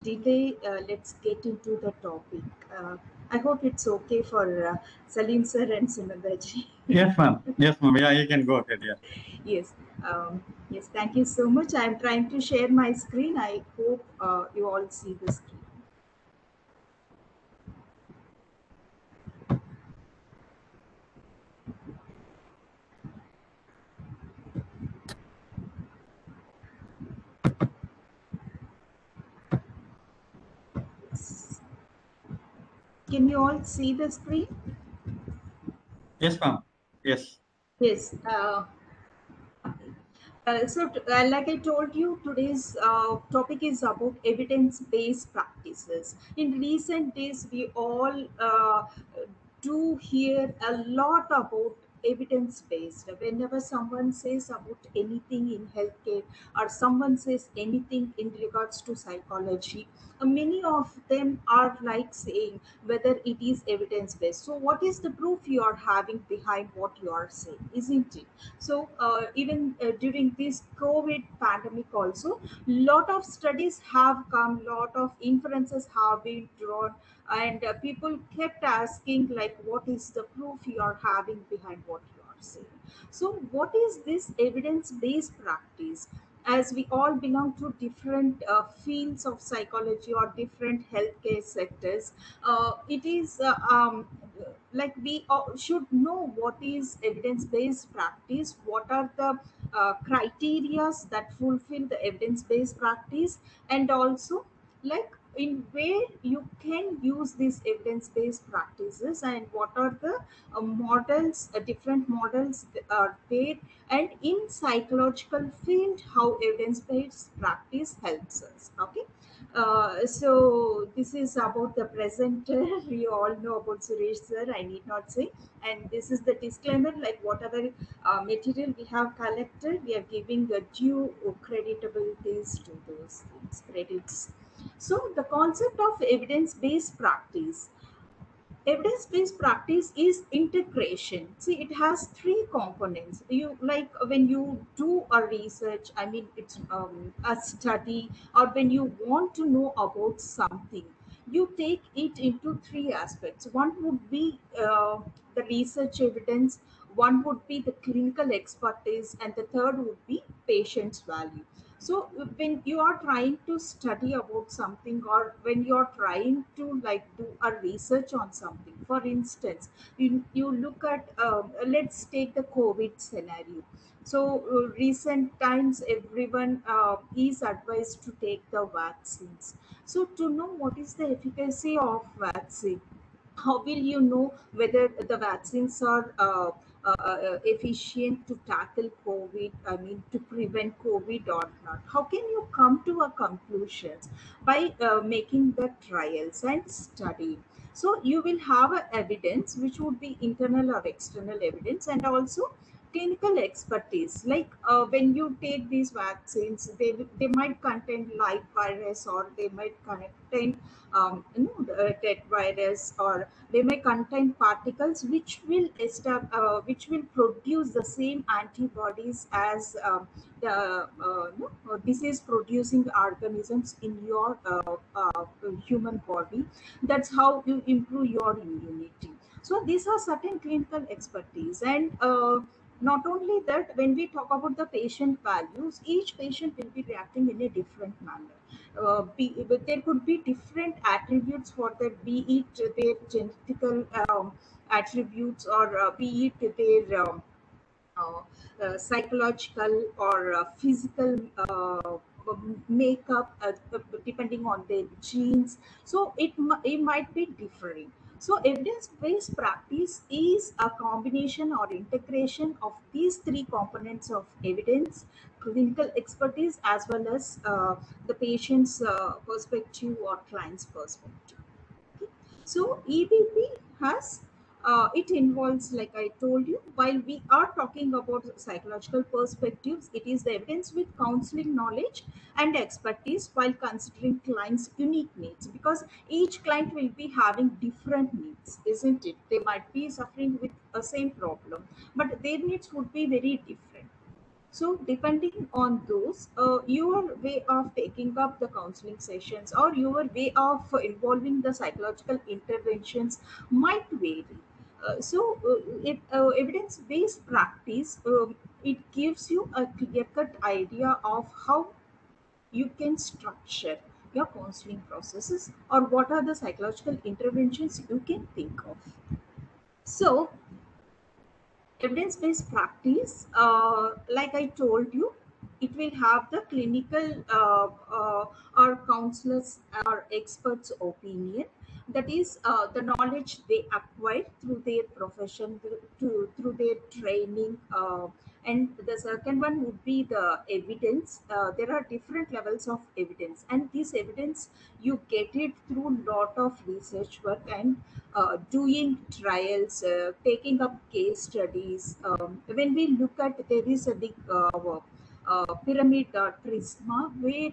delay, let's get into the topic. I hope it's okay for Salim sir and Sunandaji. Yes, ma'am. Yes, ma'am. Yeah, you can go ahead. Yeah. Yes, yes, thank you so much. I'm trying to share my screen. I hope you all see the screen. Yes. Can you all see the screen? Yes, ma'am. Yes. Yes. Like I told you, today's topic is about evidence-based practices. In recent days, we all do hear a lot about evidence-based. Whenever someone says about anything in healthcare or someone says anything in regards to psychology, many of them are like saying whether it is evidence-based. So, what is the proof you are having behind what you are saying, isn't it? So even during this COVID pandemic also, lot of studies have come, lot of inferences have been drawn, and people kept asking like, what is the proof you are having behind what you are saying? So what is this evidence based practice? As we all belong to different fields of psychology or different healthcare sectors, it is like we should know what is evidence based practice, what are the criterias that fulfill the evidence based practice, and also like in where you can use these evidence based practices, and what are the models, different models are there, and in psychological field how evidence based practice helps us. Okay, so this is about the presenter. We all know about Suresh sir. I need not say. And this is the disclaimer. Like whatever material we have collected, we are giving a due creditabilities to those things, credits. So the concept of evidence-based practice. Evidence-based practice is integration. See, it has three components. You like when you do a research, I mean it's a study, or when you want to know about something, you take it into three aspects. One would be the research evidence, one would be the clinical expertise, and the third would be patient's value. So when you are trying to study about something, or when you are trying to like do a research on something, for instance, you look at let's take the COVID scenario. So recent times everyone is advised to take the vaccines. So to know what is the efficacy of vaccine, how will you know whether the vaccines are efficient to tackle COVID, I mean, to prevent COVID or not? How can you come to a conclusion? By making the trials and study. So you will have a evidence which would be internal or external evidence, and also clinical expertise. Like when you take these vaccines, they might contain live virus, or they might contain dead virus, or they may contain particles which will which will produce the same antibodies as disease producing organisms in your human body. That's how you improve your immunity. So these are certain clinical expertise. And not only that, when we talk about the patient values, each patient will be reacting in a different manner. But there could be different attributes for that, be it their genetical attributes, or be it their uh, psychological or physical makeup, depending on their genes. So it might be differing. So evidence-based practice is a combination or integration of these three components of evidence, clinical expertise, as well as the patient's perspective or client's perspective. Okay. So EBP has it involves, like I told you, while we are talking about psychological perspectives, it is the evidence with counseling knowledge and expertise while considering clients' unique needs, because each client will be having different needs, isn't it? They might be suffering with the same problem, but their needs would be very different. So depending on those, your way of taking up the counseling sessions or your way of involving the psychological interventions might vary. Evidence-based practice, it gives you a clear-cut idea of how you can structure your counseling processes or what are the psychological interventions you can think of. So evidence-based practice, like I told you, it will have the clinical or counselors or experts opinion, that is the knowledge they acquire through their profession, through their training, and the second one would be the evidence. There are different levels of evidence, and this evidence you get it through lot of research work and doing trials, taking up case studies. When we look at, there is a big pyramid prisma where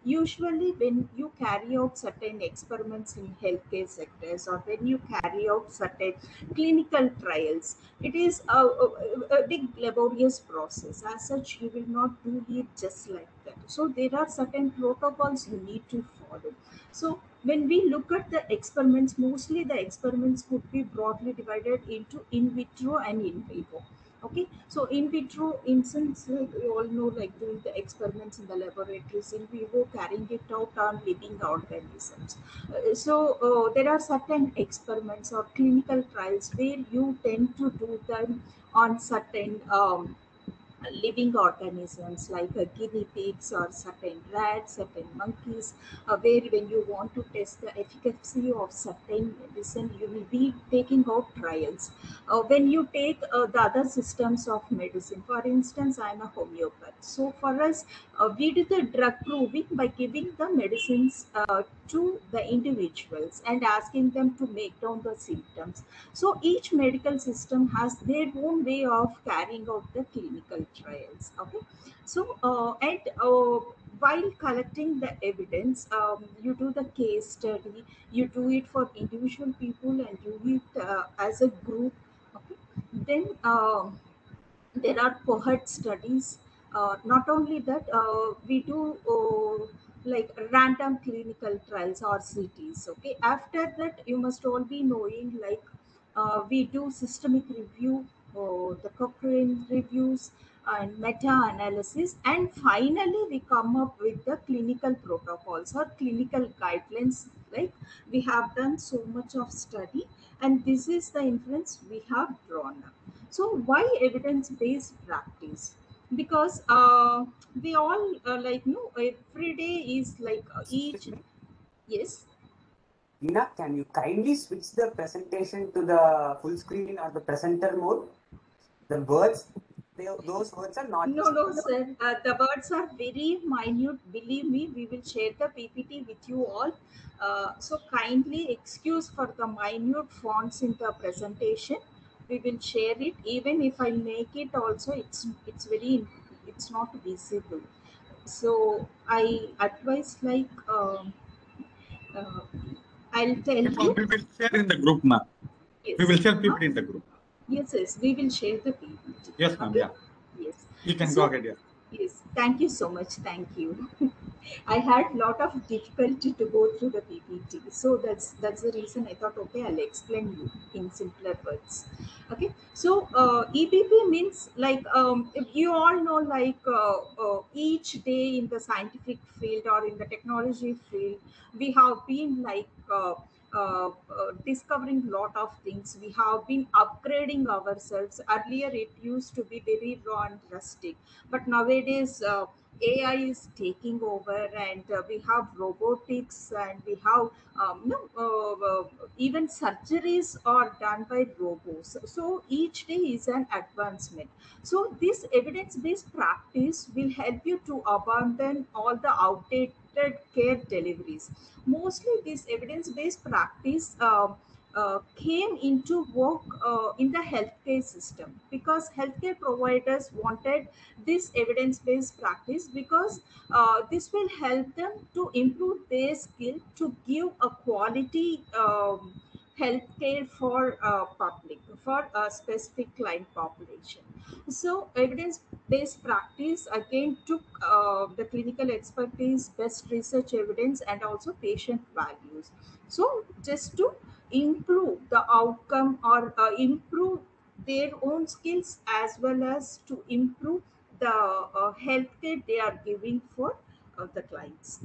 usually when you carry out certain experiments in healthcare sectors or when you carry out certain clinical trials, it is a big laborious process. As such, you will not do it just like that. So there are certain protocols you need to follow. So when we look at the experiments, mostly the experiments would be broadly divided into in vitro and in vivo. Okay, so in vitro instance, we all know, like doing the experiments in the laboratories. In vivo, carrying it out on living organisms. There are certain experiments or clinical trials where you tend to do them on certain living organisms like guinea pigs or certain rats, certain monkeys, where when you want to test the efficacy of certain medicine, you will be taking out trials. When you take the other systems of medicine, for instance, I am a homeopath. So for us, we do the drug proving by giving the medicines to the individuals and asking them to make down the symptoms. So each medical system has their own way of carrying out the clinical trials. Okay, so and while collecting the evidence, you do the case study. You do it for individual people and do it as a group. Okay, then. There are cohort studies. Not only that, we do like random clinical trials or CTs. Okay, after that, you must all be knowing, like we do systemic review, the Cochrane reviews, and meta-analysis, and finally we come up with the clinical protocols or clinical guidelines. Like we have done so much of study, and this is the inference we have drawn up. So why evidence-based practice? Because we all like no, every day is like Excuse each. me. Yes. Veena, can you kindly switch the presentation to the full screen or the presenter mode? The words, those words are not No, no, visible. sir. The words are very minute. Believe me, we will share the PPT with you all. So kindly excuse for the minute fonts in the presentation. We will share it. Even if I make it, also it's not visible. So I advise, like uh, I'll tell Yes, ma'am. you. We will share in the group, ma'am. We Yes. will share Huh? PPT in the group. Yes, yes. We will share the PPT. Yes, ma'am. Okay. Yeah. Yes. You can go So ahead. Yeah. yes, thank you so much. Thank you. I had lot of difficulty to go through the PPT, so that's the reason I thought, okay, I'll explain you in simpler words. Okay, so EPP means, like if you all know, like each day in the scientific field or in the technology field, we have been like. Discovering lot of things. We have been upgrading ourselves. Earlier it used to be very raw and rustic, but nowadays AI is taking over, and we have robotics, and we have no, even surgeries are done by robots. So each day is an advancement. So this evidence-based practice will help you to abandon all the outdated care deliveries. Mostly this evidence-based practice came into work in the healthcare system, because healthcare providers wanted this evidence-based practice, because this will help them to improve their skill to give a quality healthcare for public, for a specific client population. So evidence-based practice again took the clinical expertise, best research evidence, and also patient values. So just to improve the outcome or improve their own skills as well as to improve the healthcare they are giving for the clients.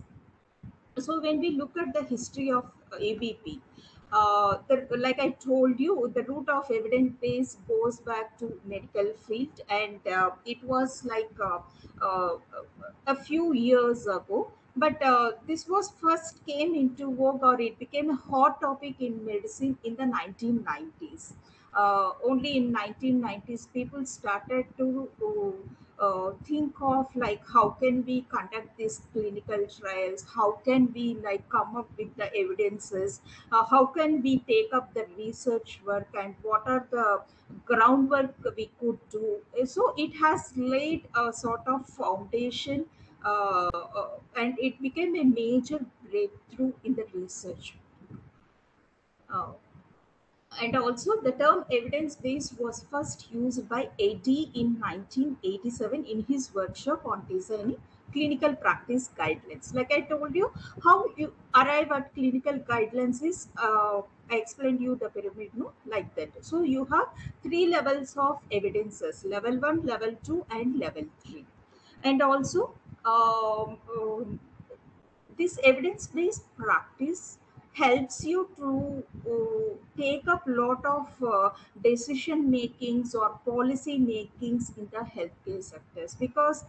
So when we look at the history of ABP, like I told you, the root of evidence base goes back to medical field, and it was like uh, a few years ago. But this was first came into vogue, or it became a hot topic in medicine in the 1990s. Only in 1990s, people started to think of like how can we conduct these clinical trials, how can we like come up with the evidences, how can we take up the research work, and what are the groundwork we could do. So it has laid a sort of foundation, and it became a major breakthrough in the research. Uh, and also, the term evidence based was first used by AD in 1987 in his workshop on designing clinical practice guidelines. Like I told you, how you arrive at clinical guidelines is I explained you the pyramid, no, like that. So you have three levels of evidences: level one, level two, and level three. And also, this evidence-based practice helps you to take up lot of decision makings or policy makings in the healthcare sectors, because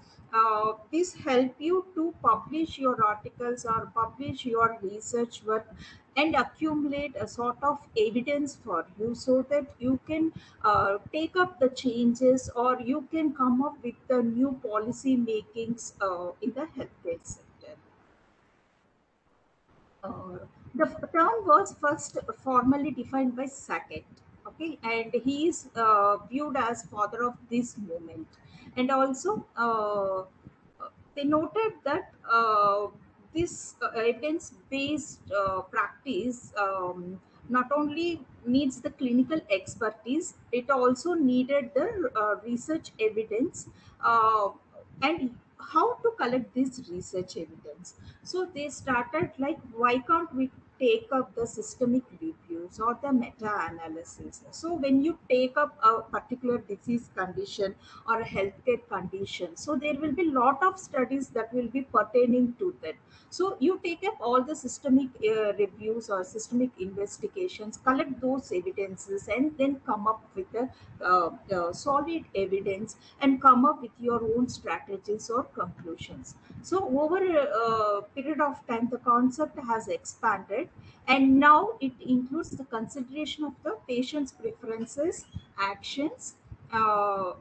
this help you to publish your articles or publish your research work and accumulate a sort of evidence for you, so that you can take up the changes, or you can come up with the new policy makings in the healthcare sector. uh, the term was first formally defined by Sackett, okay, and he is viewed as father of this movement. And also, they noted that this evidence-based practice not only needs the clinical expertise, it also needed the research evidence, and how to collect this research evidence. So they started like, why can't we take up the systemic reviews or the meta-analysis? So when you take up a particular disease condition or a healthcare condition, so there will be lot of studies that will be pertaining to that. So you take up all the systemic reviews or systemic investigations, collect those evidences, and then come up with a solid evidence, and come up with your own strategies or conclusions. So over a period of time, the concept has expanded, and now it includes the consideration of the patient's preferences, actions, uh,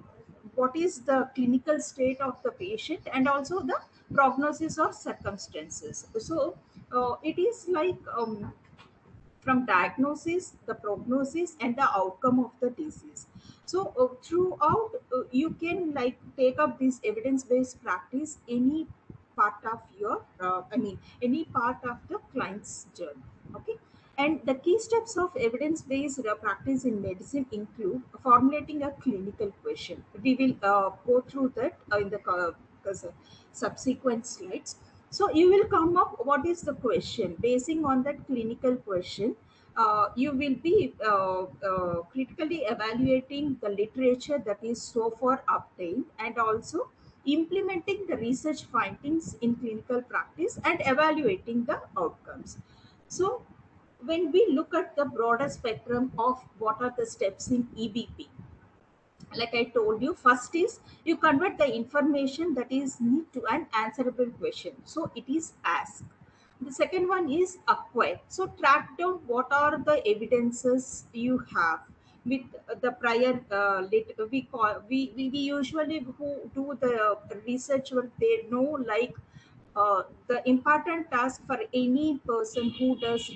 what is the clinical state of the patient, and also the prognosis or circumstances. So it is like from diagnosis, the prognosis, and the outcome of the disease. So throughout, you can like take up this evidence-based practice any part of your, any part of the client's journey. Okay. And the key steps of evidence-based practice in medicine include formulating a clinical question. We will go through that in the subsequent slides. So you will come up what is the question. Basing on that clinical question, you will be critically evaluating the literature that is so far obtained, and also implementing the research findings in clinical practice and evaluating the outcomes. So when we look at the broader spectrum of what are the steps in EBP, like I told you, first is you convert the information that is need to an answerable question. So it is ask. The second one is acquire. So track down what are the evidences you have with the prior we call we usually who do the research work, they know like the important task for any person who does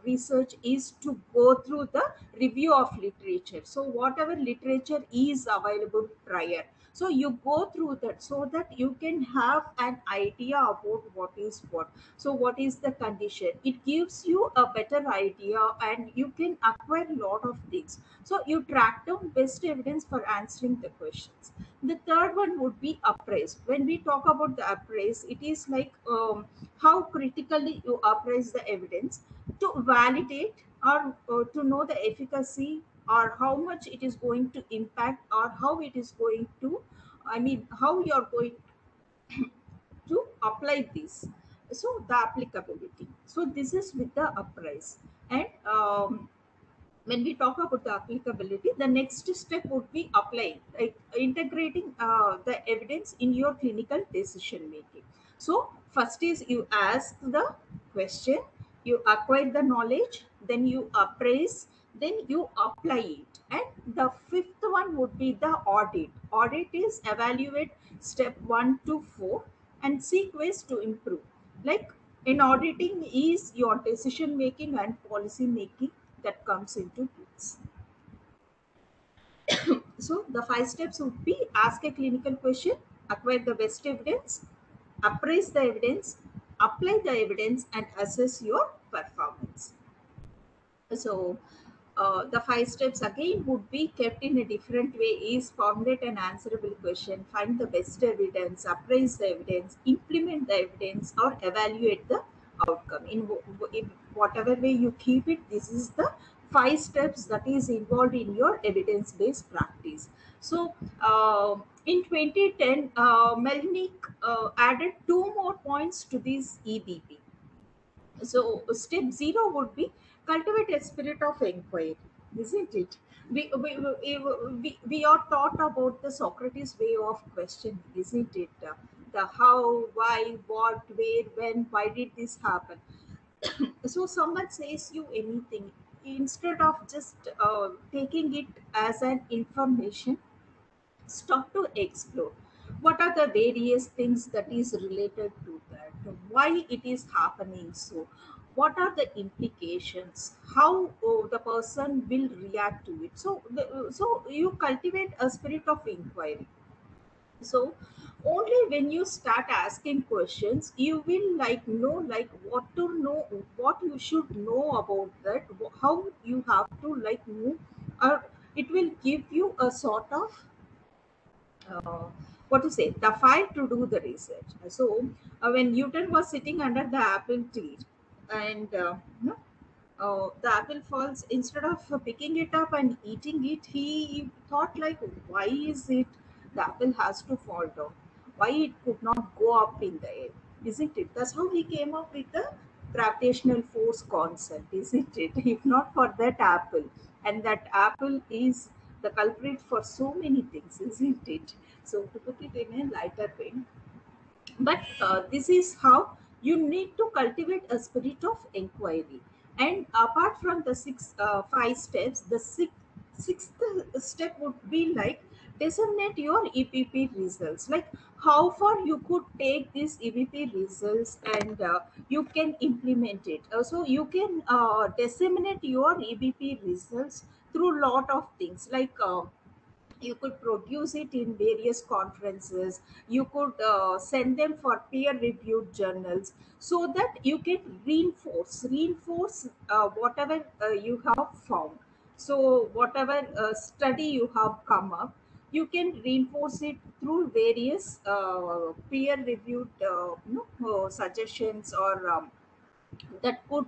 research is to go through the review of literature. So whatever literature is available prior, So you go through that so that you can have an idea about what is what. So what is the condition? It gives you a better idea and you can acquire a lot of things. So you track down best evidence for answering the questions. The third one would be appraise. When we talk about the appraise, it is like how critically you appraise the evidence to validate or to know the efficacy, or how much it is going to impact, or how it is going to, I mean, how you are going to apply this. So the applicability. So this is with the appraise. And when we talk about the applicability, the next step would be applying, like integrating the evidence in your clinical decision making. So first is you ask the question, you acquire the knowledge, then you appraise, then you apply it. And the fifth one would be the audit. Audit is evaluate step 1 to 4 and seek ways to improve. Like in auditing is your decision making and policy making that comes into place. So the five steps would be ask a clinical question, acquire the best evidence, appraise the evidence, apply the evidence, and assess your performance. So the five steps again would be kept in a different way is formulate an answerable question, find the best evidence, appraise the evidence, implement the evidence, or evaluate the outcome. In whatever way you keep it, this is the five steps that is involved in your evidence-based practice. So in 2010, Melnick added two more points to this EBP. So step zero would be cultivate a spirit of inquiry, isn't it? We are taught about the Socrates way of questioning, isn't it? The how, why, what, where, when, why did this happen? So someone says you anything, instead of just taking it as an information, stop to explore what are the various things that is related to that, why it is happening, so what are the implications, how the person will react to it. So so you cultivate a spirit of inquiry. So only when you start asking questions you will like know like what to know, what you should know about that, how you have to like move, or it will give you a sort of uh, what to say, the file to do the research. So when Newton was sitting under the apple tree, and the apple falls, instead of picking it up and eating it, he thought like, why is it the apple has to fall down? Why it could not go up in the air? Isn't it? That's how he came up with the gravitational force concept, isn't it? If not for that apple, and that apple is the culprit for so many things, isn't it? So to put it in a lighter way, but this is how you need to cultivate a spirit of inquiry. And apart from the five steps, the sixth step would be like disseminate your EPP results, like how far you could take these EPP results and you can implement it. So you can disseminate your EBP results through lot of things, like you could produce it in various conferences, you could send them for peer reviewed journals, so that you can reinforce whatever you have found. So whatever study you have come up, you can reinforce it through various peer reviewed suggestions, or that could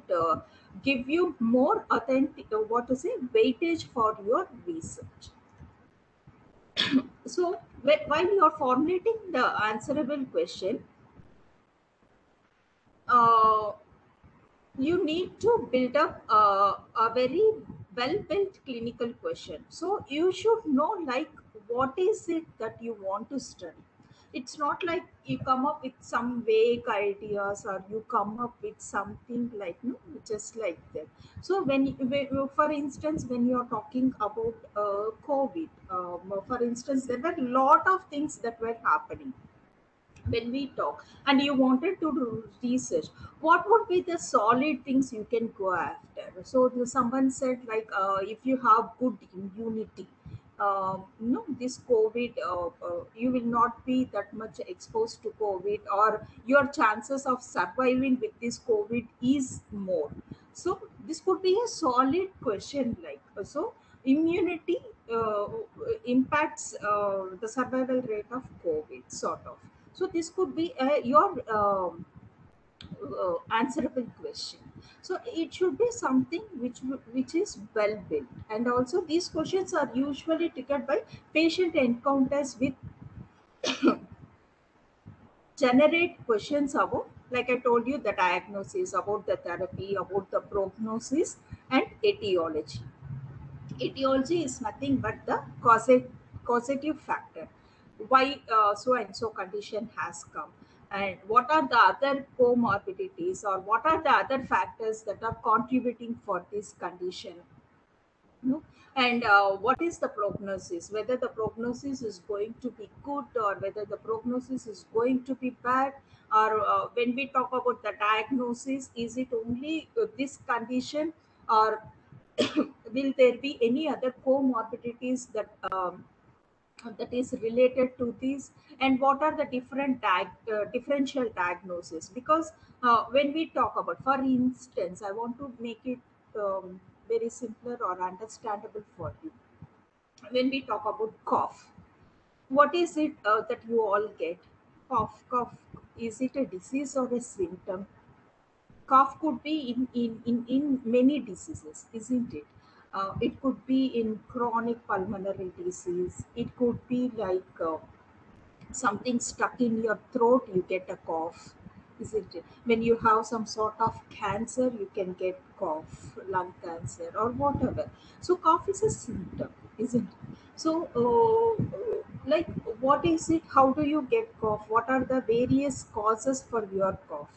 give you more authentic, what to say, weightage for your research. So while you are formulating the answerable question, uh, you need to build up a very well built clinical question. So you should know like what is it that you want to study. It's not like you come up with some vague ideas, or you come up with something like, no, just like that. So for instance, when you're talking about COVID, for instance, there were a lot of things that were happening when we talk, and you wanted to do research, what would be the solid things you can go after? So someone said like, if you have good immunity, no, this COVID, you will not be that much exposed to COVID, or your chances of surviving with this COVID is more. So this could be a solid question, like so immunity uh, impacts the survival rate of COVID, sort of. So this could be your answerable question. So it should be something which is well built, and also these questions are usually triggered by patient encounters with generate questions about, like I told you, the diagnosis, about the therapy, about the prognosis, and etiology. Etiology is nothing but the causative factor. Why so and so condition has come, and what are the other comorbidities, or what are the other factors that are contributing for this condition. No? And what is the prognosis, whether the prognosis is going to be good or whether the prognosis is going to be bad, or when we talk about the diagnosis, is it only this condition, or will there be any other comorbidities that is related to these, and what are the different differential diagnosis. Because when we talk about, for instance, I want to make it very simpler or understandable for you. When we talk about cough, what is it that you all get? Cough, is it a disease or a symptom? Cough could be in many diseases, isn't it? It could be in chronic pulmonary disease. It could be like something stuck in your throat, you get a cough, isn't it? When you have some sort of cancer, you can get cough, lung cancer or whatever. So cough is a symptom, isn't it? So like, what is it, how do you get cough, what are the various causes for your cough?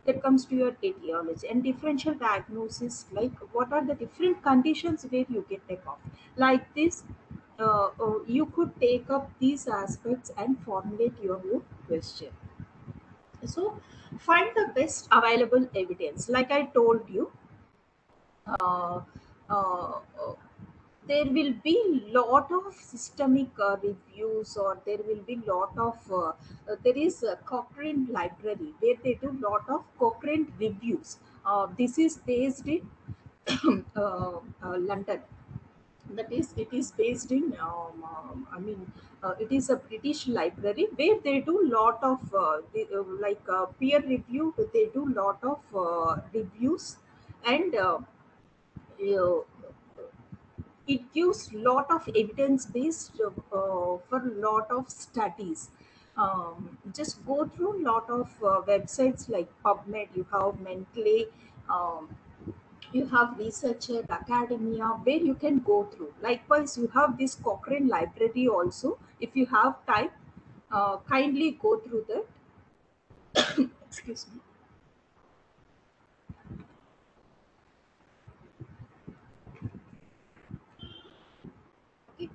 That comes to your etiology and differential diagnosis, like what are the different conditions where you get a cough. Like this, you could take up these aspects and formulate your own question. So find the best available evidence. Like I told you, uh, uh, uh, there will be lot of systemic reviews, or there will be lot of there is a Cochrane library where they do lot of Cochrane reviews. This is based in London. That is, it is based in it is a British library where they do lot of peer review. They do lot of reviews, and uh, it gives lot of evidence based for lot of studies. Just go through lot of websites like PubMed, you have Mentley, um, you have researcher academia, where you can go through. Likewise, you have this Cochrane library also. If you have time, kindly go through that. Excuse me. Okay.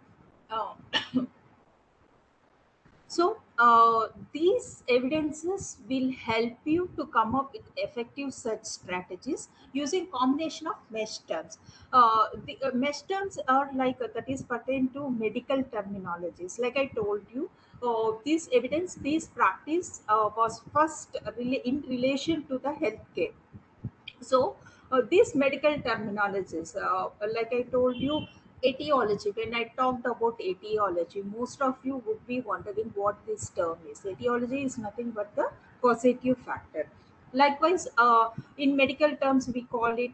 Uh, So, these evidences will help you to come up with effective search strategies using combination of mesh terms. The mesh terms are like that is pertain to medical terminologies. Like I told you, this evidence-based practice was first in relation to the healthcare. So these medical terminologies, like I told you, etiology. When I talked about etiology, most of you would be wondering what this term is. Etiology is nothing but the causative factor. Likewise, in medical terms, we call it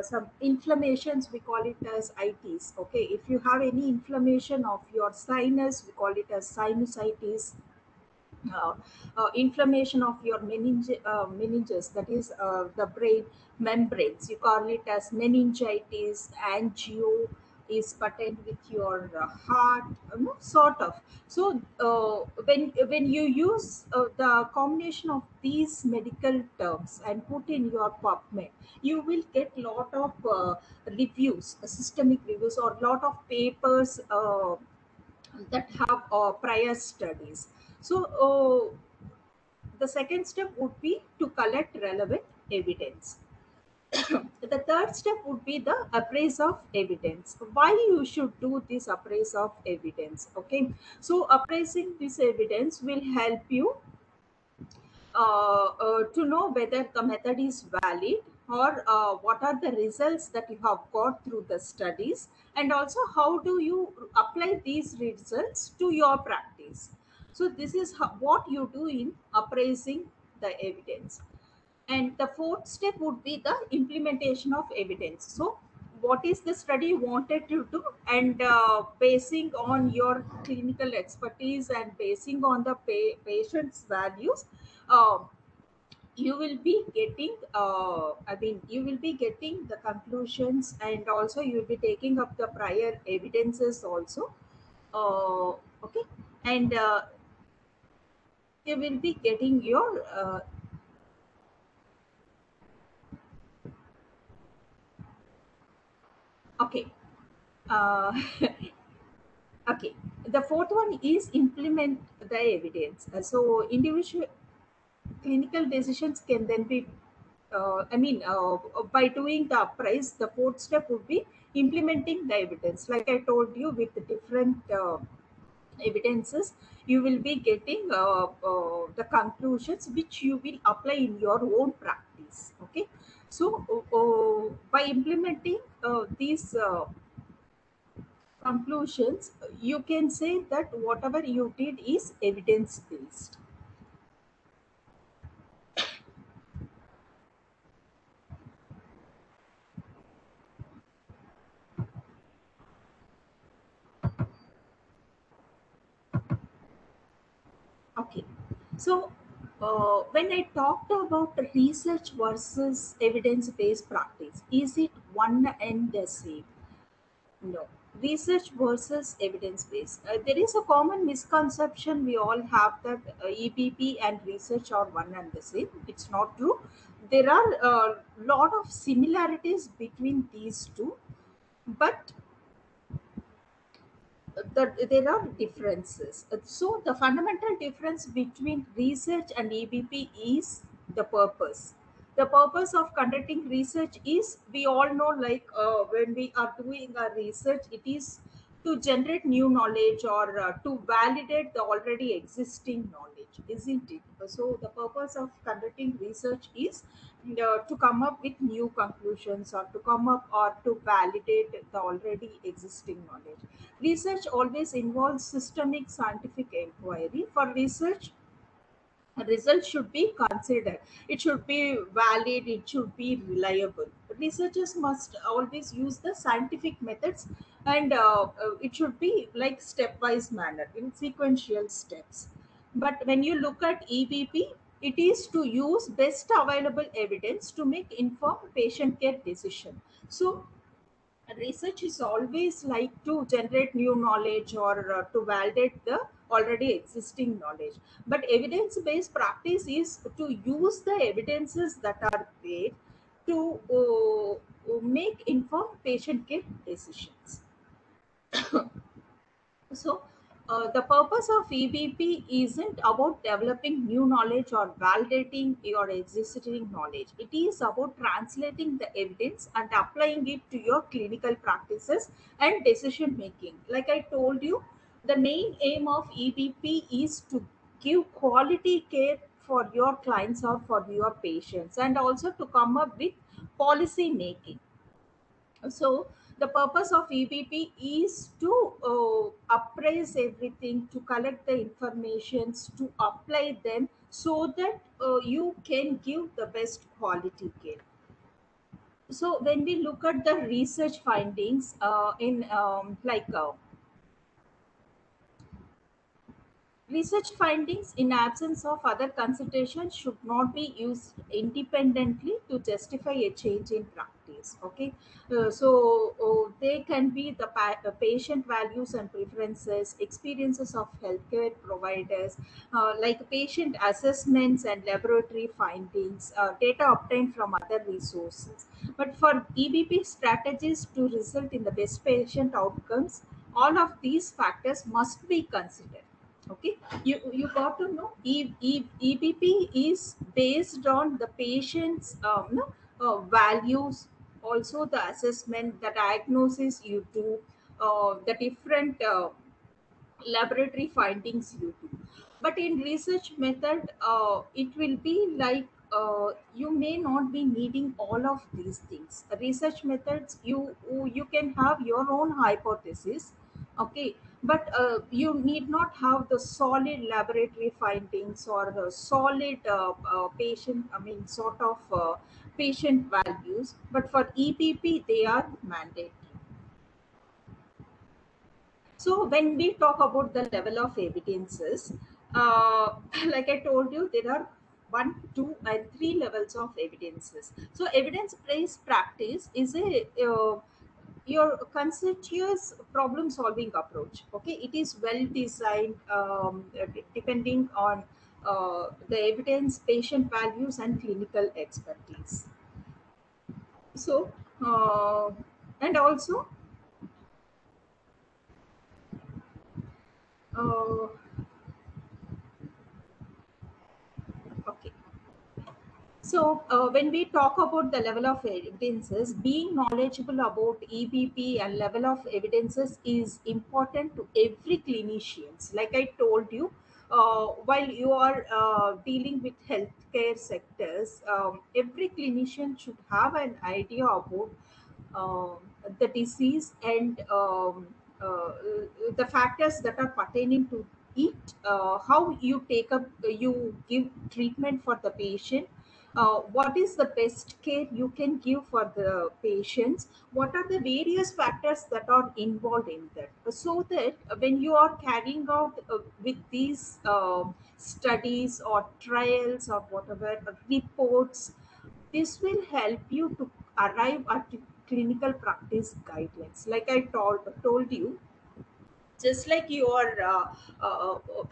some inflammations. We call it as itis. Okay, if you have any inflammation of your sinus, we call it as sinusitis. Inflammation of your meninges, that is the brain membranes, you call it as meningitis. Angio is patent with your heart, sort of. So when you use the combination of these medical terms and put in your PubMed, you will get lot of reviews, systemic reviews, or lot of papers that have prior studies. So the second step would be to collect relevant evidence. The third step would be the appraise of evidence. Why you should do this appraise of evidence? Okay, so appraising this evidence will help you to know whether the method is valid, or what are the results that you have got through the studies, and also how do you apply these results to your practice. So this is what you do in appraising the evidence. And the fourth step would be the implementation of evidence. So what is the study wanted to do, and basing on your clinical expertise and basing on the patient's values, uh, you will be getting you will be getting the conclusions, and also you will be taking up the prior evidences also. Okay, and you will be getting your okay. uh, okay, the fourth one is implement the evidence. So individual clinical decisions can then be by doing the appraise, the fourth step would be implementing the evidence. Like I told you, with the different evidences, you will be getting the conclusions which you will apply in your own practice. Okay, so by implementing these conclusions, you can say that whatever you did is evidence based. Okay, so when I talked about research versus evidence based practice, is it one and the same? No. Research versus evidence based. There is a common misconception we all have that EBP and research are one and the same. It's not true. There are a lot of similarities between these two, but there are differences. So the fundamental difference between research and EBP is the purpose. The purpose of conducting research is, we all know, like when we are doing a research, it is to generate new knowledge, or to validate the already existing knowledge, isn't it? So the purpose of conducting research is to come up with new conclusions, or to come up or to validate the already existing knowledge. Research always involves systemic scientific inquiry. For research, a result should be considered. It should be valid. It should be reliable. Researchers must always use the scientific methods, and it should be like stepwise manner in sequential steps. But when you look at EBP, it is to use best available evidence to make informed patient care decision. So research is always like to generate new knowledge, or to validate the already existing knowledge. But evidence based practice is to use the evidences that are there to make informed patient care decisions. So, the purpose of EBP isn't about developing new knowledge or validating your existing knowledge. It is about translating the evidence and applying it to your clinical practices and decision making. Like I told you, the main aim of EBP is to give quality care for your clients or for your patients, and also to come up with policy making. So the purpose of EBP is to appraise everything, to collect the informations, to apply them, so that you can give the best quality care. So when we look at the research findings in research findings, in absence of other considerations, should not be used independently to justify a change in practice. Okay, they can be the patient values and preferences, experiences of healthcare providers, like patient assessments and laboratory findings, data obtained from other resources. But for EBP strategies to result in the best patient outcomes, all of these factors must be considered. Okay, you got to know EBP is based on the patient's values, also the assessment, the diagnosis you do, the different laboratory findings you do. But in research method, it will be like you may not be needing all of these things. Research methods, you can have your own hypothesis, okay, but you need not have the solid laboratory findings or the solid patient, I mean sort of patient values. But for EPP they are mandatory. So when we talk about the level of evidences, like I told you, there are one, two, and three levels of evidences. So evidence-based practice is a your conceptuous problem-solving approach. Okay, it is well designed, depending on the evidence, patient values, and clinical expertise. So and also. Uh, okay. So, when we talk about the level of evidences, being knowledgeable about EBP and level of evidences is important to every clinicians. Like I told you, while you are dealing with healthcare sectors, every clinician should have an idea about um, the disease and the factors that are pertaining to it, how you take up, you give treatment for the patient, what is the best care you can give for the patients, what are the various factors that are involved in that, so that when you are carrying out with these studies or trials or whatever reports, this will help you to arrive at clinical practice guidelines. Like I told you, just like your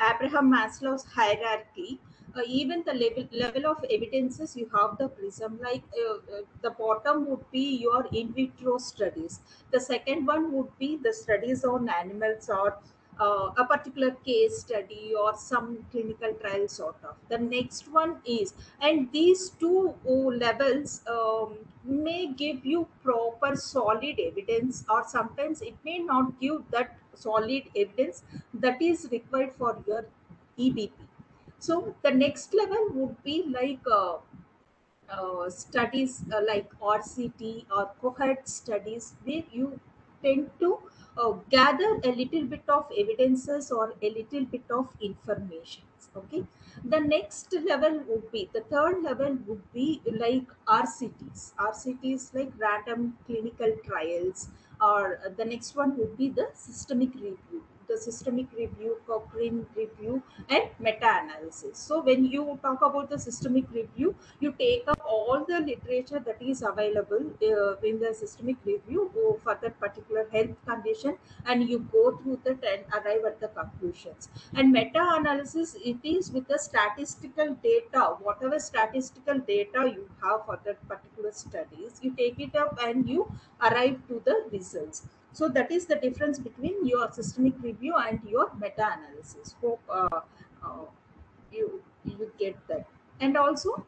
Abraham Maslow's hierarchy, even the level of evidences, you have the prism. Like the bottom would be your in vitro studies. The second one would be the studies on animals or a particular case study or some clinical trial sort of. The next one is, and these two levels may give you proper solid evidence, or sometimes it may not give that solid evidence that is required for your EBP. So the next level would be like studies like RCT or cohort studies, where you tend to gather a little bit of evidences or a little bit of information. Okay, the next level would be, the third level would be like RCTs. RCTs like random clinical trials, or the next one would be the systemic review. The systemic review, Cochrane review, and meta-analysis. So when you talk about the systemic review, you take up all the literature that is available in the systemic review for that particular health condition, and you go through that and arrive at the conclusions. And meta-analysis, it is with the statistical data, whatever statistical data you have for that particular studies, you take it up and you arrive to the results. So that is the difference between your systemic review and your meta-analysis. Hope uh, you get that. And also,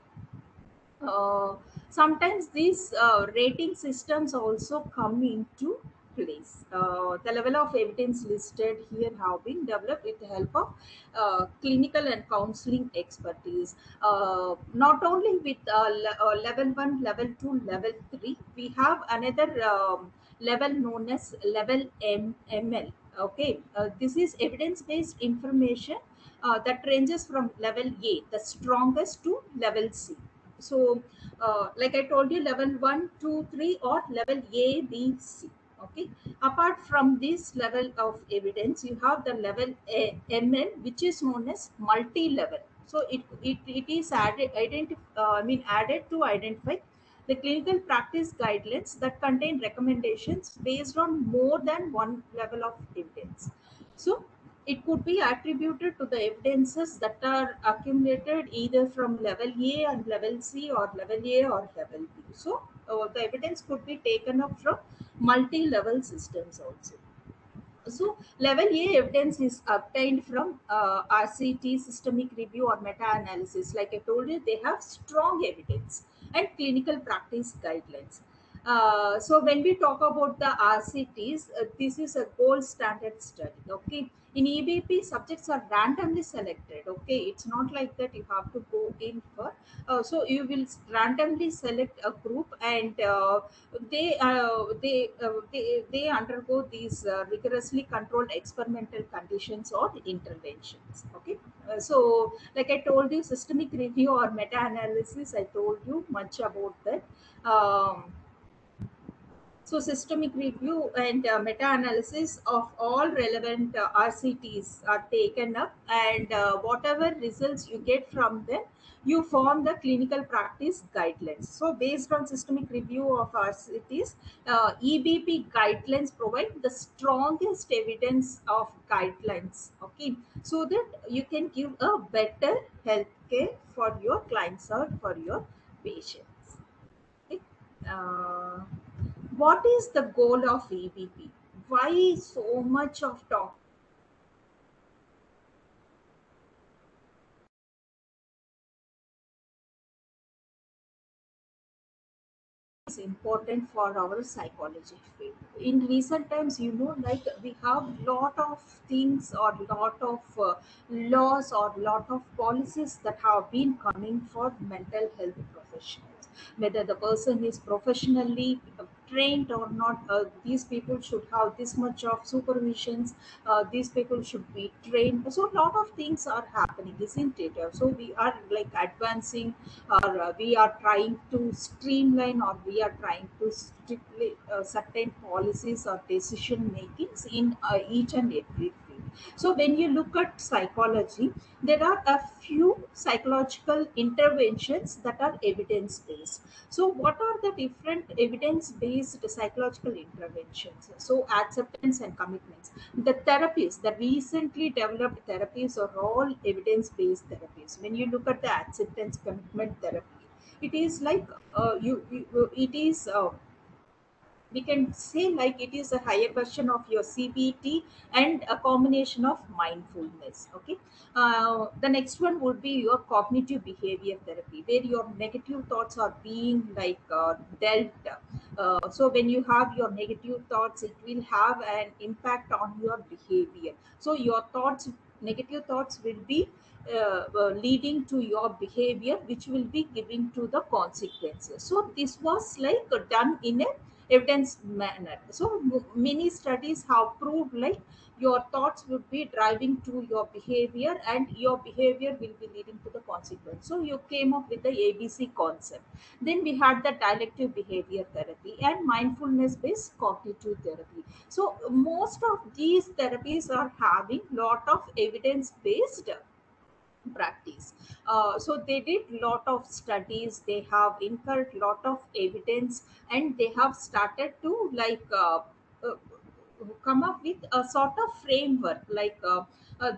sometimes these rating systems also come into place. The level of evidence listed here have been developed with the help of clinical and counseling expertise. Not only with level 1, level 2, level 3, we have another level known as level ML. Okay, this is evidence based information that ranges from level A, the strongest, to level C. So like I told you, level 1, 2, 3, or level A, B, C. Okay, apart from this level of evidence, you have the level ML, which is known as multi-level. So it is added to identify the clinical practice guidelines that contain recommendations based on more than one level of evidence. So it could be attributed to the evidences that are accumulated either from level A and level C, or level A or level B. So the evidence could be taken up from multi-level systems also. So level A evidence is obtained from RCT, systemic review, or meta-analysis. Like I told you, they have strong evidence. and clinical practice guidelines. So when we talk about the RCTs, this is a gold standard study. Okay, in EBP, subjects are randomly selected. Okay, it's not like that you have to go in for. So you will randomly select a group, and they undergo these rigorously controlled experimental conditions or interventions. Okay, so like I told you, systemic review or meta analysis. I told you much about that. So, systemic review and meta-analysis of all relevant RCTs are taken up, and whatever results you get from them, you form the clinical practice guidelines. So, based on systemic review of RCTs, EBP guidelines provide the strongest evidence of guidelines. Okay, so that you can give a better healthcare for your clients or for your patients. Okay. Uh, what is the goal of EBP? Why so much of talk is important for our psychology field? In recent times, like we have lot of things or lot of laws or lot of policies that have been coming for mental health professionals. Whether the person is professionally trained or not, these people should have this much of supervisions. These people should be trained. So a lot of things are happening, isn't it? So we are like advancing, or we are trying to streamline, or we are trying to strictly certain policies or decision makings in each and every field. So when you look at psychology, there are a few psychological interventions that are evidence based. So what are the different evidence based psychological interventions? So acceptance and commitments. The therapies, the recently developed therapies are all evidence based therapies. When you look at the acceptance commitment therapy, it is like it is we can say like it is a higher version of your CBT and a combination of mindfulness. Okay, the next one would be your cognitive behavior therapy, where your negative thoughts are being like dealt. So when you have your negative thoughts, it will have an impact on your behavior. So your thoughts, negative thoughts, will be leading to your behavior, which will be giving to the consequences. So this was like done in a evidence manner. So many studies have proved like your thoughts would be driving to your behavior, and your behavior will be leading to the consequence. So you came up with the ABC concept. Then we had the dialective behavior therapy and mindfulness based cognitive therapy. So most of these therapies are having lot of evidence based practice. So they did lot of studies, they have incurred lot of evidence, and they have started to like uh, come up with a sort of framework like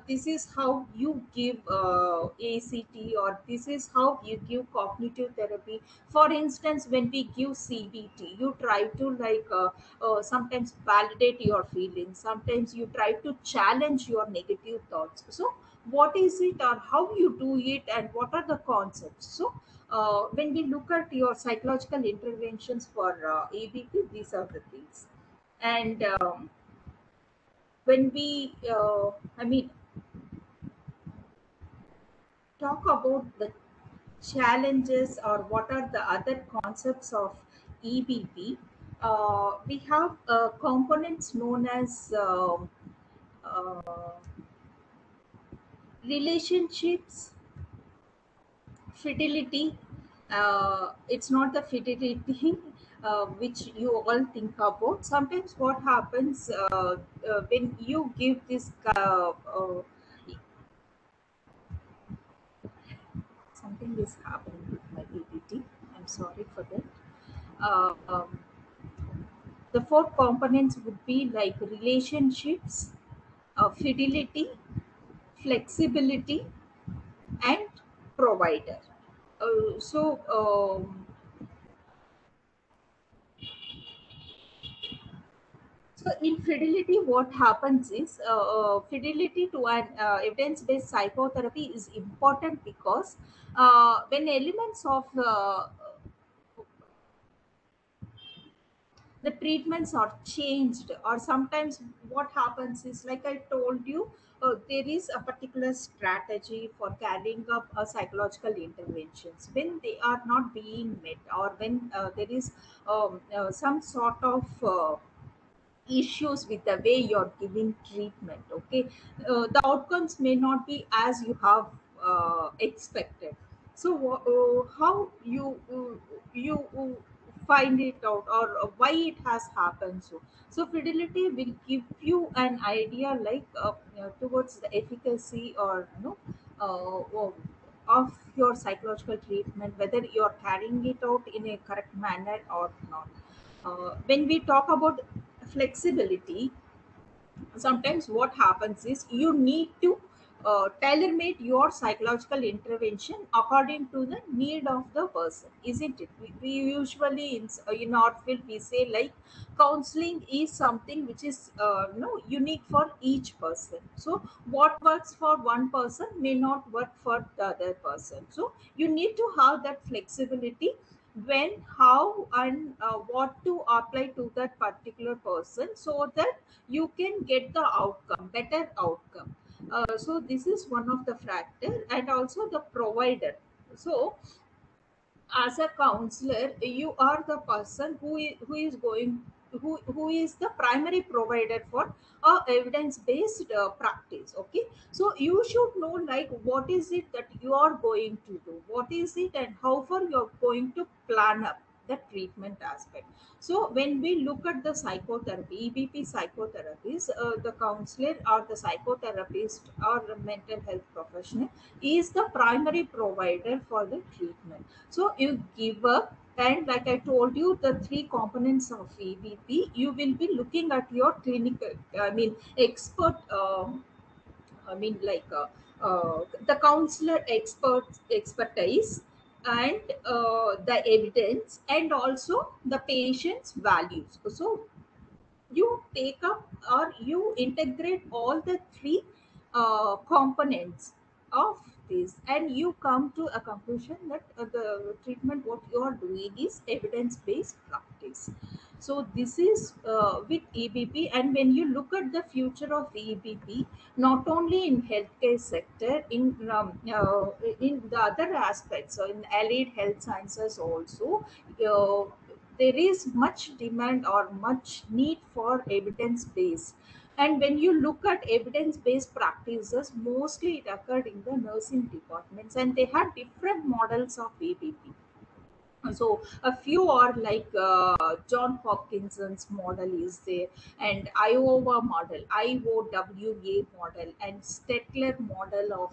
this is how you give ACT, or this is how you give cognitive therapy. For instance, when we give CBT, you try to like sometimes validate your feelings, sometimes you try to challenge your negative thoughts. So what is it, or how you do it, and what are the concepts? So when we look at your psychological interventions for ABP, these are the things. And when we I mean talk about the challenges, or what are the other concepts of EBP, we have components known as uh, relationships, fidelity. It's not the fidelity which you all think about. Sometimes what happens when you give this something is happening with my PPT. I'm sorry for that. Uh, um, the four components would be like relationships, fidelity, flexibility, and provider. So in fidelity, what happens is fidelity to an evidence-based psychotherapy is important because when elements of the treatments are changed, or sometimes what happens is, like I told you, there is a particular strategy for carrying up psychological interventions when they are not being met, or when there is some sort of issues with the way you're giving treatment. Okay, the outcomes may not be as you have expected. So how you find it out, or why it has happened. So fidelity will give you an idea, like towards the efficacy, or of your psychological treatment, whether you're carrying it out in a correct manner or not. When we talk about flexibility, sometimes what happens is you need to tailor make your psychological intervention according to the need of the person, isn't it? We usually in our field we say, like, counseling is something which is unique for each person. So what works for one person may not work for the other person. So you need to have that flexibility when, how, and what to apply to that particular person, so that you can get the outcome, better outcome. So this is one of the factor, and also the provider. So as a counselor, you are the person who is going, who is the primary provider for evidence based practice. Okay, so you should know, like, what is it that you are going to do, what is it, and how far you are going to plan up the treatment aspect. So when we look at the psychotherapy, EBP psychotherapies, the counselor or the psychotherapist or the mental health professional is the primary provider for the treatment. So you give up, and like I told you, the three components of EBP, you will be looking at your clinical, I mean, expert. I mean, like the counselor expertise, and the evidence, and also the patient's values. So you take up, or you integrate all the three components of this, and you come to a conclusion that the treatment what you are doing is evidence based practice. So this is with EBP. And when you look at the future of EBP, not only in healthcare sector, in the other aspects, so in allied health sciences also, there is much demand or much need for evidence based. And when you look at evidence based practices, mostly it occurred in the nursing departments, and they had different models of EBP. So a few are like John Hopkinson's model is there, and Iowa model, IOWA model, and Stetler model of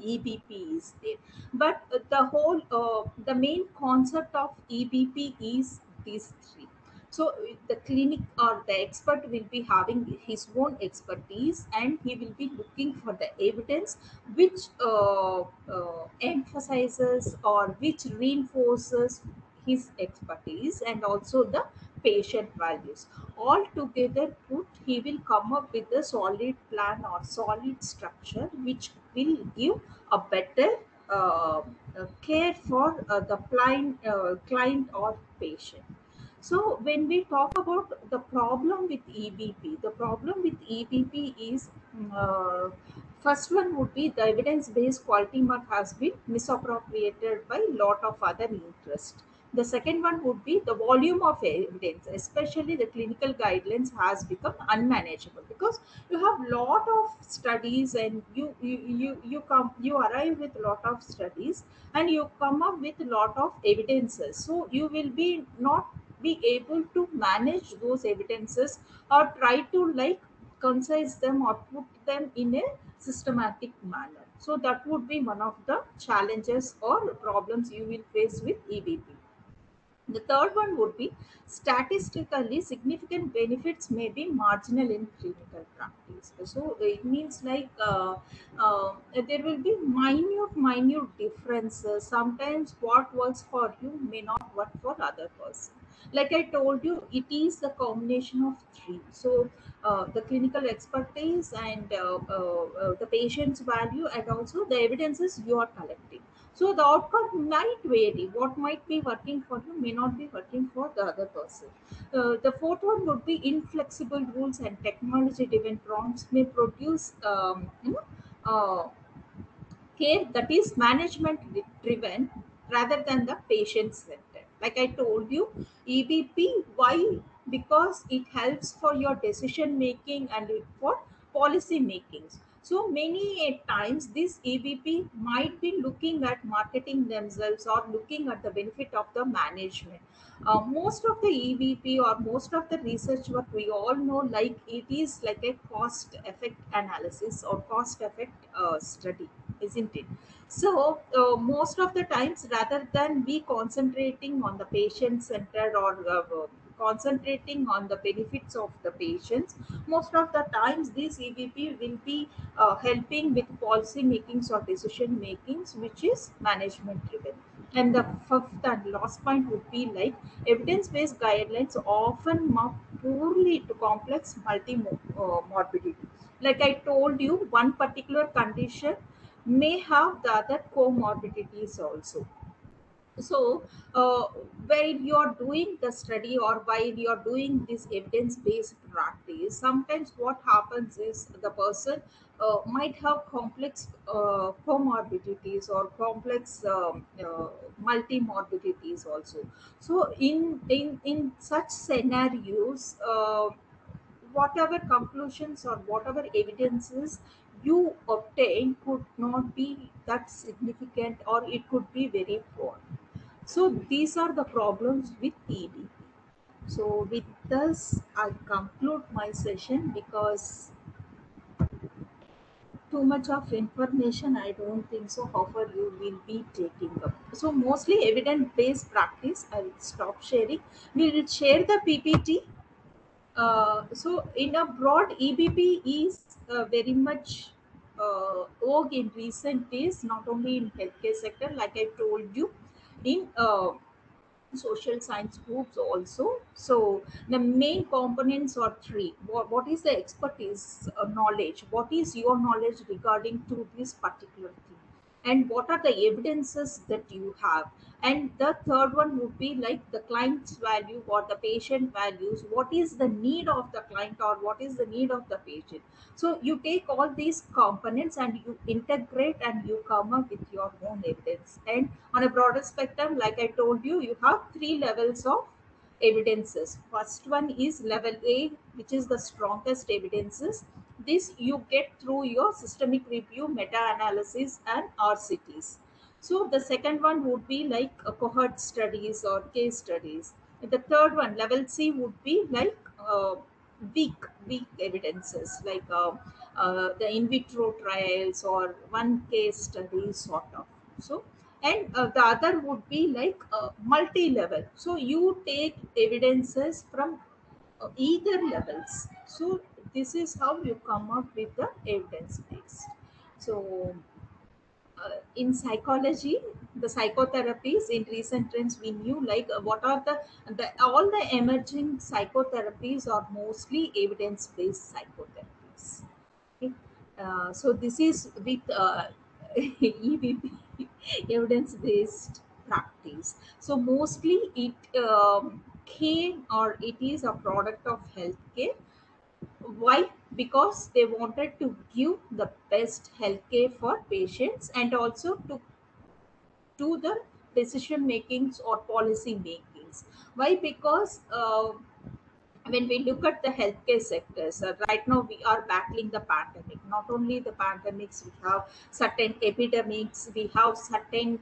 EBP is there. But the main concept of EBP is these three. So the clinic or the expert will be having his own expertise, and he will be looking for the evidence which emphasizes or which reinforces his expertise, and also the patient values. All together put, he will come up with a solid plan or solid structure which will give a better care for the client or patient. So when we talk about the problem with EBP, the problem with EBP is, first one would be the evidence-based quality mark has been misappropriated by lot of other interests. The second one would be the volume of evidence, especially the clinical guidelines, has become unmanageable, because you have lot of studies, and you arrive with lot of studies, and you come up with a lot of evidences. So you will be not be able to manage those evidences, or try to, like, concise them or put them in a systematic manner. So that would be one of the challenges or problems you will face with EBP. The third one would be, statistically significant benefits may be marginal in clinical practice. So it means, like, there will be minute differences. Sometimes what works for you may not work for other person. Like I told you, it is the combination of three. So the clinical expertise, and the patient's value, and also the evidences you are collecting. So the outcome might vary. What might be working for you may not be working for the other person. The fourth one would be inflexible rules and technology-driven prompts may produce, care that is management driven rather than the patient centered. Like I told you, EBP, why? Because it helps for your decision making and for policy makings. So many a times this EBP might be looking at marketing themselves or looking at the benefit of the management. Most of the EBP or most of the research what we all know, like it is like a cost effect analysis or cost effect study, isn't it? So most of the times, rather than be concentrating on the patient centered or concentrating on the benefits of the patients, most of the times this EVP will be helping with policy makings or decision makings, which is management driven. And the fifth and last point would be like evidence based guidelines often map poorly to complex multi morbidity. Like I told you, one particular condition may have the other comorbidities also. So while you're doing the study or while you're doing this evidence-based practice, sometimes what happens is the person might have complex comorbidities or complex multimorbidities also. So in such scenarios, whatever conclusions or whatever evidences you obtain could not be that significant or it could be very poor. So these are the problems with EDP. So with this, I conclude my session because too much of information, I don't think so. However, you will be taking up. So mostly evidence-based practice. I will stop sharing. We will share the PPT. So in a broad, EBP is very much vogue in recent days, not only in healthcare sector, like I told you, in social science groups also. So the main components are three. What is the expertise knowledge? What is your knowledge regarding to this particular thing? And what are the evidences that you have? And the third one would be like the client's value or the patient values. What is the need of the client or what is the need of the patient? So you take all these components and you integrate and you come up with your own evidence. And on a broader spectrum, like I told you, you have three levels of evidences. First one is level A, which is the strongest evidences. This you get through your systemic review, meta-analysis, and RCTs. So the second one would be like cohort studies or case studies. The third one, level C, would be like weak evidences, like the in vitro trials or one case study sort of. So and the other would be like multi-level. So you take evidences from either levels. So this is how you come up with the evidence based. So in psychology, the psychotherapies in recent trends, we knew like what are the all the emerging psychotherapies are mostly evidence based psychotherapies. Okay. So this is with EVP, evidence based practice. So mostly it came or it is a product of healthcare. Why? Because they wanted to give the best healthcare for patients and also to do the decision makings or policy makings. Why? Because when we look at the healthcare sectors, right now we are battling the pandemic. Not only the pandemics, we have certain epidemics, we have certain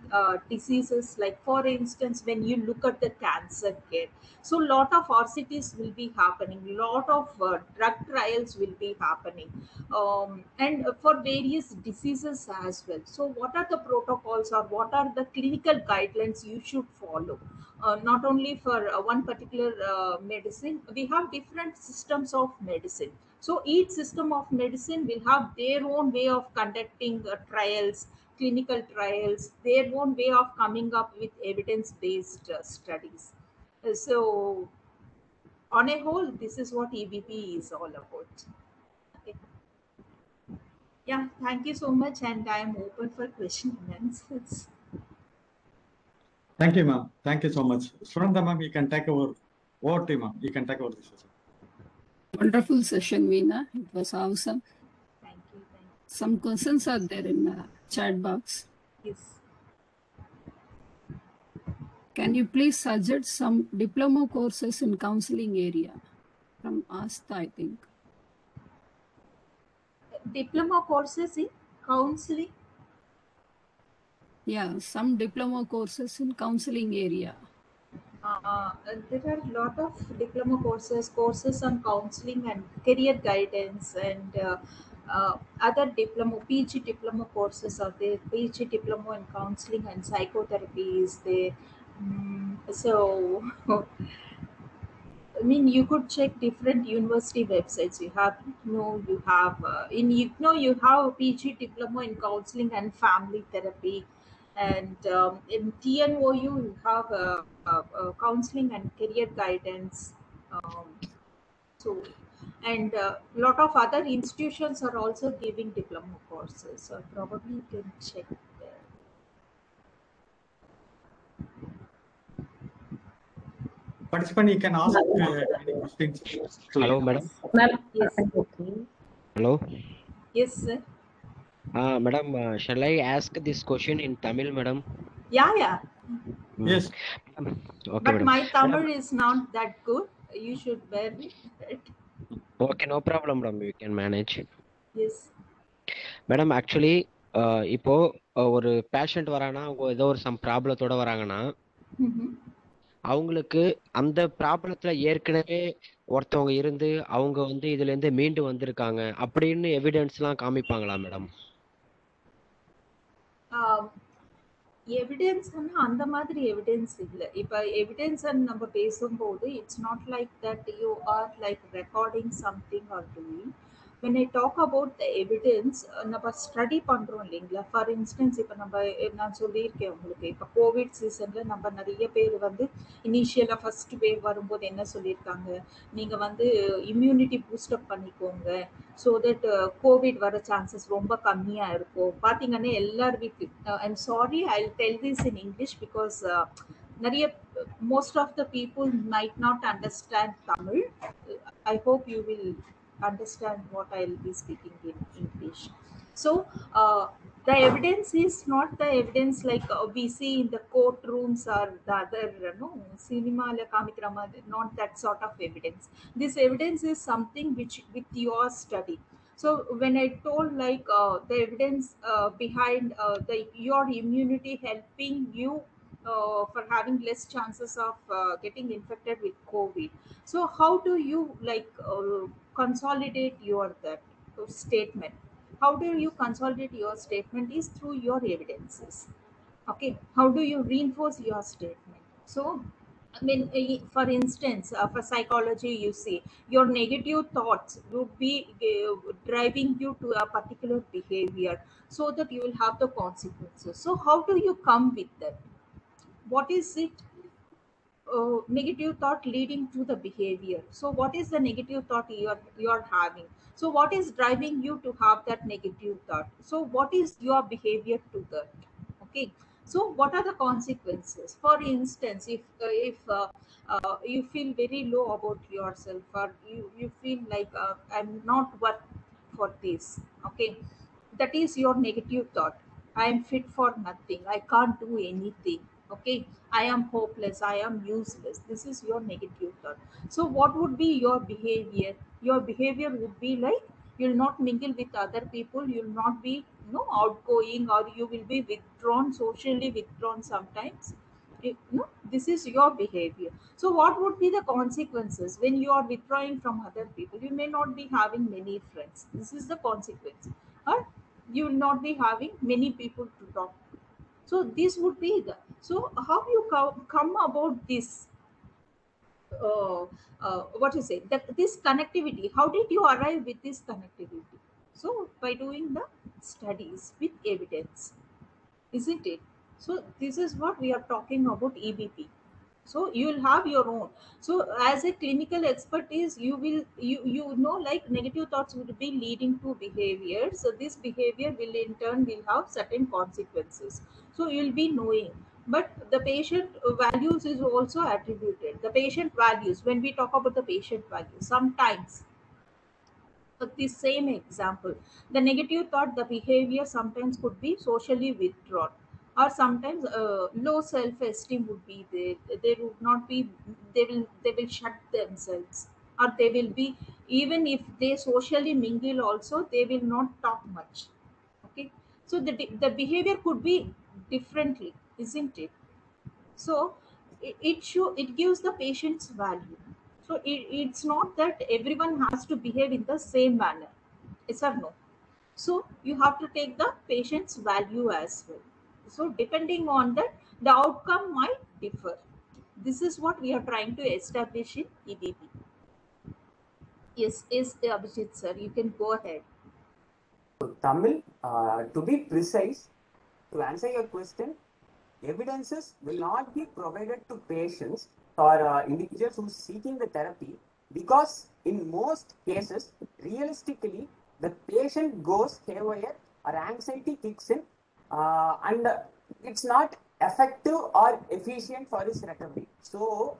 diseases. Like for instance, when you look at the cancer care, so lot of RCTs will be happening, lot of drug trials will be happening, and for various diseases as well. So what are the protocols or what are the clinical guidelines you should follow? Not only for one particular medicine, we have different systems of medicine. So each system of medicine will have their own way of conducting trials, clinical trials, their own way of coming up with evidence based studies. So on a whole, this is what EBP is all about. Okay. Yeah, thank you so much, and I am open for question and answers. Thank you, ma'am. Thank you so much. Sunanda, ma'am, you can take over. Over to you, ma'am. You can take over this session. Wonderful session, Veena. It was awesome. Thank you. Thank Some questions are there in the chat box. you. Yes. Can you please suggest some diploma courses in counseling area? From Asta, I think. Diploma courses in counseling. Yeah, some diploma courses in counseling area. There are a lot of diploma courses on counseling and career guidance, and other diploma, PG diploma courses are there. PG diploma in counseling and psychotherapy is there. So, I mean, you could check different university websites. You have IGNO, you have in IGNO, you have a PG diploma in counseling and family therapy, and in TNOU, you have counseling and career guidance. So, and a lot of other institutions are also giving diploma courses. So, probably you can check there. Participant, you can ask any questions. Hello, madam. Yes, Hello. yes, sir. Madam, shall I ask this question in Tamil, madam? Yeah. Yes. Okay, But madam. my Tamil Madam, is not that good. You should bear with it. okay, no problem, madam. You can manage. Yes. Madam actually இப்போ ஒரு patient வரானா அவங்க ஏதோ ஒரு some ப்ராப்ளத்தோட வராங்கன்னா Mhm. அவங்களுக்கு அந்த ப்ராப்ளத்துல ஏற்கனவே ஒருத்தவங்க இருந்து அவங்க வந்து இதுல இருந்து மீண்டு வந்திருக்காங்க அப்படின்னு எவிடன்ஸ்லாம் காமிப்பாங்களா மேடம்? எவிடன்ஸ் அந்த மாதிரி எவிடன்ஸ் இல்லை. இப்போ எவிடன்ஸ் நம்ம பேசும்போது it's not like that you are like recording something are doing. when I talk about the evidence, நம்ம ஸ்டடி பண்ணுறோம் இல்லைங்களா. ஃபார் இன்ஸ்டன்ஸ் இப்போ நான் சொல்லியிருக்கேன் உங்களுக்கு, இப்போ கோவிட் சீசனில் நம்ம நிறைய பேர் வந்து இனிஷியலாக ஃபர்ஸ்ட் வேவ் வரும்போது என்ன சொல்லியிருக்காங்க, நீங்கள் வந்து இம்யூனிட்டி பூஸ்டப் பண்ணிக்கோங்க ஸோ தட் கோவிட் வர சான்சஸ் ரொம்ப கம்மியாக இருக்கும். பார்த்தீங்கன்னா எல்லார் வீட்லையும், I'm sorry I tell this in English because நிறைய most of the people might not understand Tamil. I hope you will understand what I'll be speaking in English. So the evidence is not the evidence like we see in the courtrooms or the other cinema la kamikra madri, not that sort of evidence. This evidence is something which with your study. So when I told like the evidence behind your immunity helping you for having less chances of getting infected with COVID. So how do you like consolidate your that statement? How do you consolidate your statement is through your evidences. Okay, how do you reinforce your statement? So I mean, for instance, for psychology, you see your negative thoughts would be driving you to a particular behavior so that you will have the consequences. So how do you come with that? What is it? Negative thought leading to the behavior. So what is the negative thought you're having? So what is driving you to have that negative thought? So what is your behavior to that? Okay, so what are the consequences? For instance, if you feel very low about yourself, or you feel like I'm not worth for this. Okay, that is your negative thought. I am fit for nothing, I can't do anything. Okay, I am hopeless, I am useless. This is your negative thought. So what would be your behavior? Your behavior would be like you'll not mingle with other people, you'll not be outgoing, or you will be withdrawn, socially withdrawn sometimes. This is your behavior. So what would be the consequences when you are withdrawing from other people? You may not be having many friends. This is the consequence. Or you will not be having many people to talk to. So this would be the, so how you come about this what you say, that this connectivity, how did you arrive with this connectivity? So by doing the studies with evidence, isn't it? So this is what we are talking about EBP. So you will have your own. So as a clinical expertise, you will you know like negative thoughts will be leading to behavior. So this behavior will in turn will have certain consequences. So you will be knowing but the patient values is also attributed. The patient values, when we talk about the patient values, sometimes the same example, the negative thought, the behavior sometimes could be socially withdrawn, or sometimes low self-esteem would be there. They would not be, they will shut themselves, or they will be, even if they socially mingle also, they will not talk much. Okay, so the behavior could be differently, isn't it? So it gives the patient's value. So it's not that everyone has to behave in the same manner, yes or no? So you have to take the patient's value as well. So depending on that, the outcome might differ. This is what we are trying to establish in EBP. Yes, Abhijit sir, you can go ahead. So, Tamil, to be precise, to answer your question, evidences will not be provided to patients or individuals who are seeking the therapy, because in most cases, realistically, the patient goes haywire or anxiety kicks in, and it's not effective or efficient for his recovery. So,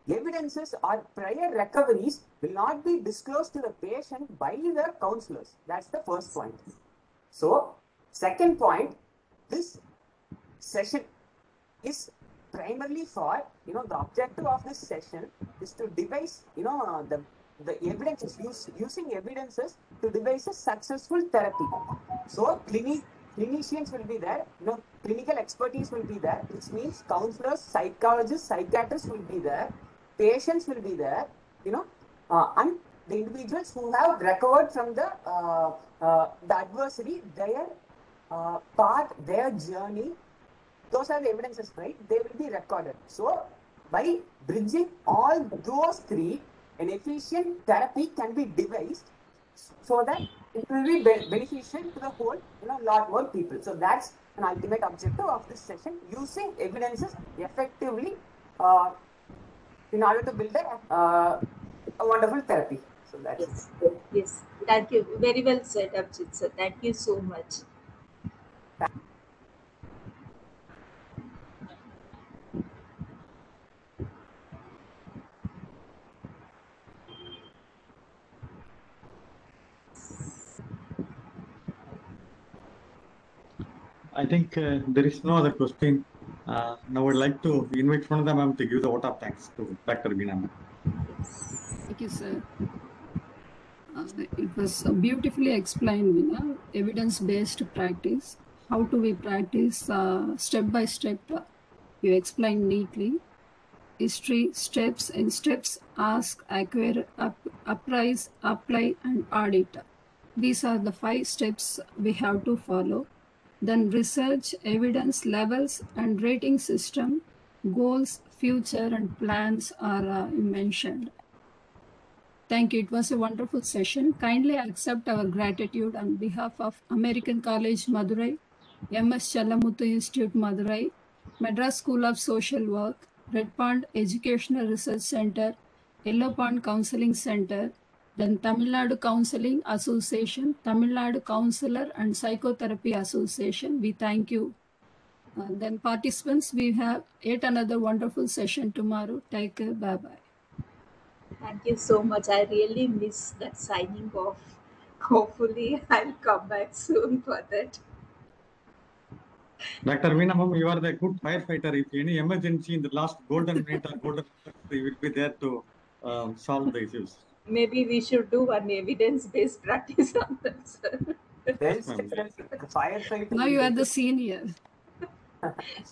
evidences or prior recoveries will not be disclosed to the patient by the counselors. That's the first point. So, second point, this session is primarily for, the objective of this session is to devise, the evidences, using evidences to devise a successful therapy. So clinicians will be there, clinical expertise will be there, which means counselors, psychologists, psychiatrists will be there, patients will be there, and the individuals who have recovered from the adversary, their path, their journey, those are the evidences, right? They will be recorded. So by bridging all those three, an efficient therapy can be devised so that it will be beneficial to the whole, lot more people. So that's an ultimate objective of this session, using evidences effectively in order to build a wonderful therapy. So that's Yes. Thank you. Very well said, Abhijit sir. Thank you so much. I think there is no other question. Now I'd like to invite Pranada ma'am to give the vote of thanks to Dr. Veena ma'am. Thank you, sir. It was beautifully explained, Veena. Evidence-based practice. How do we practice step by step? You explained neatly. History, steps, ask, acquire, apprise, apply, and audit. These are the 5 steps we have to follow. Then research, evidence, levels, and rating system, goals, future, and plans are mentioned. Thank you. It was a wonderful session. Kindly accept our gratitude on behalf of American College, Madurai, MS Chalamuthu Institute, Madurai, Madras School of Social Work, Red Pond Educational Research Center, Yellow Pond Counseling Center, then Tamil Nadu Counseling Association, Tamil Nadu Counselor and Psychotherapy Association. We thank you. Then participants, we have yet another wonderful session tomorrow. Take care. Bye-bye. Thank you so much. I really miss that signing off. Hopefully, I'll come back soon for that. Dr. Veena ma'am, you are the good firefighter. If any emergency in the last golden minute or golden hours, you will be there to solve the issues. Maybe we should do an evidence-based practice on that, sir. well Yes, ma'am. said. Firefighting. Now you are the senior,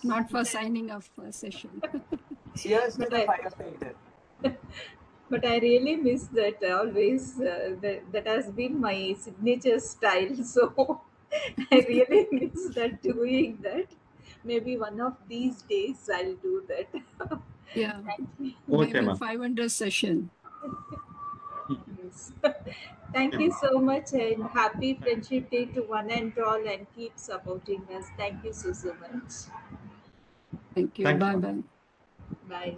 not for signing off a session. Cheers to But the I- firefighter. But I really miss that always. That has been my signature style. So I really miss that, doing that. Maybe one of these days I'll do that. Yeah, Thank you. Okay, maybe ma'am. 500 session. Yes. Thank you so much, and happy Friendship Day to one and all, and keep supporting us. Thank you so much. Thank you. Thank you, Bye ma'am. bye. Bye.